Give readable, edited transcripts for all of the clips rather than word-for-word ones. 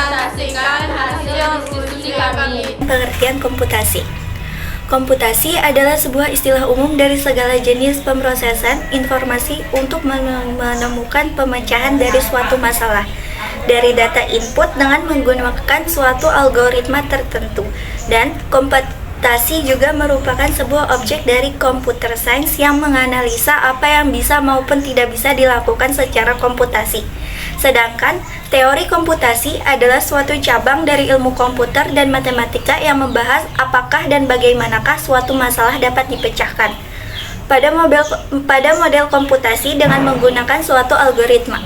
presentasikan hasil diskusi kami. Pengertian komputasi. Komputasi adalah sebuah istilah umum dari segala jenis pemrosesan informasi untuk menemukan pemecahan dari suatu masalah dari data input dengan menggunakan suatu algoritma tertentu. Dan komputasi juga merupakan sebuah objek dari computer science yang menganalisa apa yang bisa maupun tidak bisa dilakukan secara komputasi. Sedangkan teori komputasi adalah suatu cabang dari ilmu komputer dan matematika yang membahas apakah dan bagaimanakah suatu masalah dapat dipecahkan pada model komputasi dengan menggunakan suatu algoritma.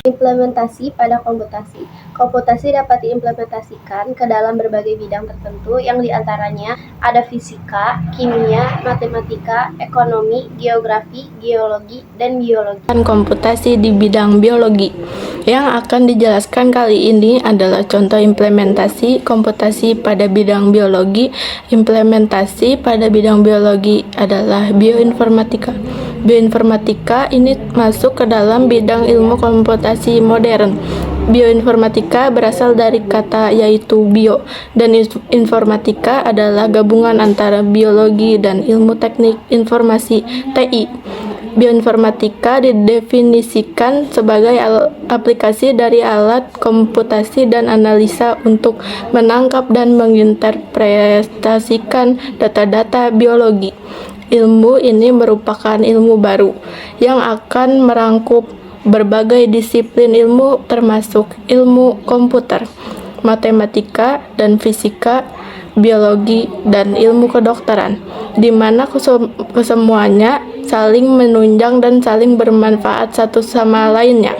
Implementasi pada komputasi. Komputasi dapat diimplementasikan ke dalam berbagai bidang tertentu yang diantaranya ada fisika, kimia, matematika, ekonomi, geografi, geologi, dan biologi. Komputasi di bidang biologi. Yang akan dijelaskan kali ini adalah contoh implementasi komputasi pada bidang biologi. Implementasi pada bidang biologi adalah bioinformatika. Bioinformatika ini masuk ke dalam bidang ilmu komputasi modern. Bioinformatika berasal dari kata yaitu bio, dan informatika adalah gabungan antara biologi dan ilmu teknik informasi (TI). Bioinformatika didefinisikan sebagai aplikasi dari alat komputasi dan analisa untuk menangkap dan menginterpretasikan data-data biologi. Ilmu ini merupakan ilmu baru yang akan merangkup berbagai disiplin ilmu termasuk ilmu komputer, matematika dan fisika, biologi, dan ilmu kedokteran, di mana kesemuanya saling menunjang dan saling bermanfaat satu sama lainnya.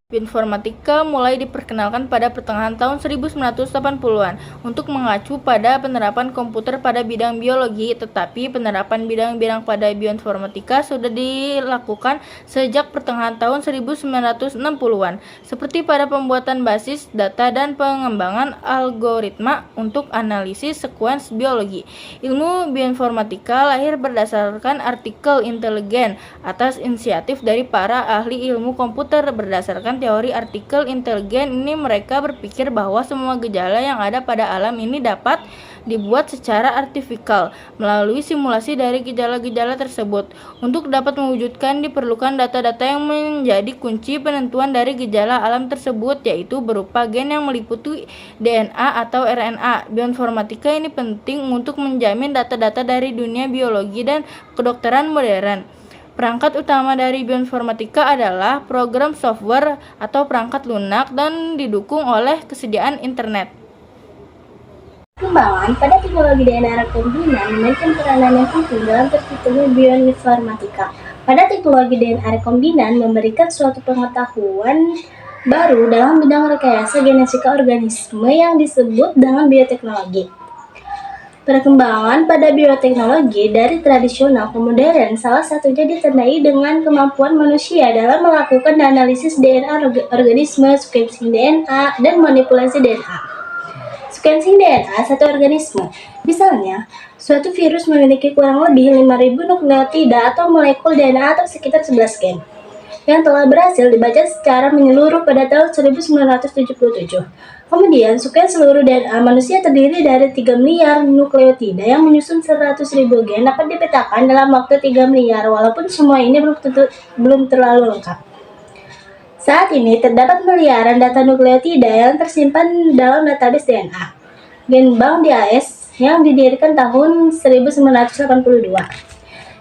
Bioinformatika mulai diperkenalkan pada pertengahan tahun 1980-an untuk mengacu pada penerapan komputer pada bidang biologi, tetapi penerapan bidang-bidang pada bioinformatika sudah dilakukan sejak pertengahan tahun 1960-an, seperti pada pembuatan basis data dan pengembangan algoritma untuk analisis sekuens biologi. Ilmu bioinformatika lahir berdasarkan artikel intelijen atas inisiatif dari para ahli ilmu komputer. Berdasarkan teori artikel intelijen ini, mereka berpikir bahwa semua gejala yang ada pada alam ini dapat dibuat secara artifikal melalui simulasi dari gejala-gejala tersebut. Untuk dapat mewujudkan diperlukan data-data yang menjadi kunci penentuan dari gejala alam tersebut, yaitu berupa gen yang meliputi DNA atau RNA. Bioinformatika ini penting untuk menjamin data-data dari dunia biologi dan kedokteran modern. Perangkat utama dari bioinformatika adalah program software atau perangkat lunak dan didukung oleh kesediaan internet. Perkembangan pada teknologi DNA rekombinan memainkan peranan yang penting dalam terciptanya bioinformatika. Pada teknologi DNA rekombinan memberikan suatu pengetahuan baru dalam bidang rekayasa genetika organisme yang disebut dengan bioteknologi. Perkembangan pada bioteknologi dari tradisional ke modern salah satunya ditandai dengan kemampuan manusia dalam melakukan analisis DNA organisme, sequencing DNA, dan manipulasi DNA. Sequencing DNA satu organisme. Misalnya, suatu virus memiliki kurang lebih 5.000 nukleotida atau molekul DNA atau sekitar 11 gen yang telah berhasil dibaca secara menyeluruh pada tahun 1977. Kemudian, sekian seluruh DNA manusia terdiri dari 3 miliar nukleotida yang menyusun 100.000 gen dapat dipetakan dalam waktu 3 miliar, walaupun semua ini belum terlalu lengkap. Saat ini, terdapat miliaran data nukleotida yang tersimpan dalam database DNA. Genbank di AS yang didirikan tahun 1982.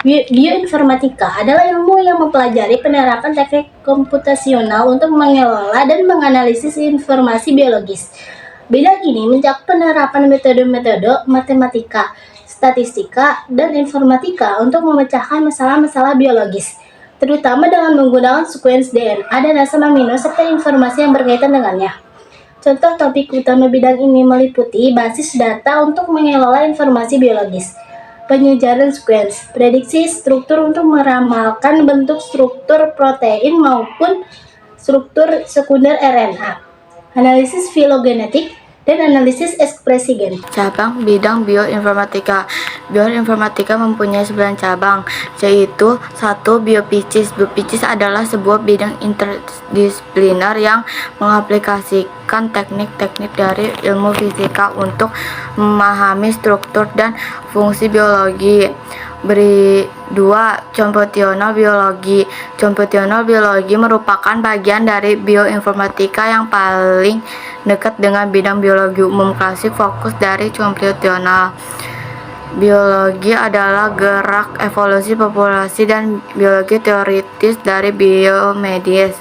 Bioinformatika adalah ilmu yang mempelajari penerapan teknik komputasional untuk mengelola dan menganalisis informasi biologis. Bidang ini mencakup penerapan metode-metode matematika, statistika, dan informatika untuk memecahkan masalah-masalah biologis, terutama dengan menggunakan sekuens DNA dan asam amino serta informasi yang berkaitan dengannya. Contoh topik utama bidang ini meliputi basis data untuk mengelola informasi biologis, penyejaran sekuens, prediksi struktur untuk meramalkan bentuk struktur protein maupun struktur sekunder RNA, analisis filogenetik, dan analisis ekspresi gen. Cabang bidang bioinformatika. Bioinformatika mempunyai 9 cabang, yaitu 1. Biopsiis. Biopsiis adalah sebuah bidang interdisipliner yang mengaplikasikan teknik-teknik dari ilmu fisika untuk memahami struktur dan fungsi biologi. 2. Computational biologi. Computational biologi merupakan bagian dari bioinformatika yang paling dekat dengan bidang biologi umum klasik. Fokus dari computational biologi adalah gerak evolusi populasi dan biologi teoritis dari biomedis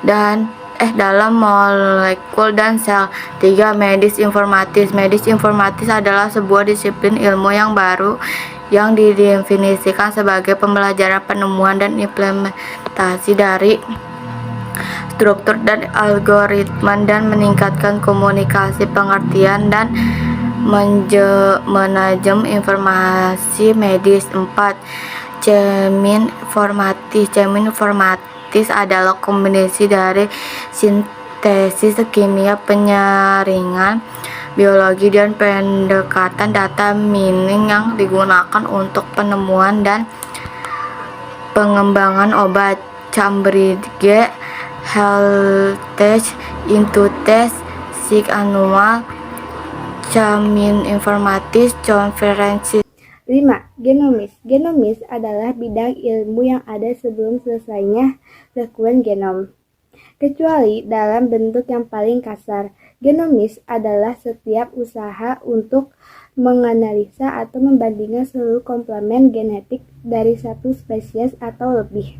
dan dalam molekul dan sel. 3. Medis informatis. Medis informatis adalah sebuah disiplin ilmu yang baru yang didefinisikan sebagai pembelajaran penemuan dan implementasi dari struktur dan algoritma dan meningkatkan komunikasi pengertian dan manajemen informasi medis. 4. Cemin informatis. Cemin informatis adalah kombinasi dari sintesis kimia, penyaringan biologi dan pendekatan data mining yang digunakan untuk penemuan dan pengembangan obat. Cambridge Health into Test SIG Annual Cemin Informatis Conference. 5. Genomis. Genomis adalah bidang ilmu yang ada sebelum selesainya sekuen genom, kecuali dalam bentuk yang paling kasar. Genomis adalah setiap usaha untuk menganalisa atau membandingkan seluruh komplement genetik dari satu spesies atau lebih.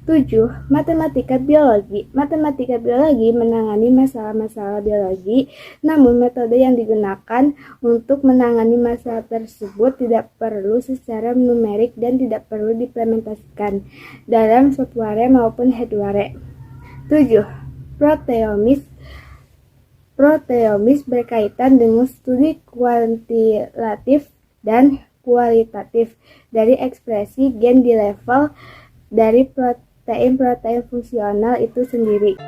7. Matematika biologi. Matematika biologi menangani masalah-masalah biologi, namun metode yang digunakan untuk menangani masalah tersebut tidak perlu secara numerik dan tidak perlu diimplementasikan dalam software maupun hardware. 7. Proteomics. Proteomics berkaitan dengan studi kuantitatif dan kualitatif dari ekspresi gen di level dari protein fungsional itu sendiri.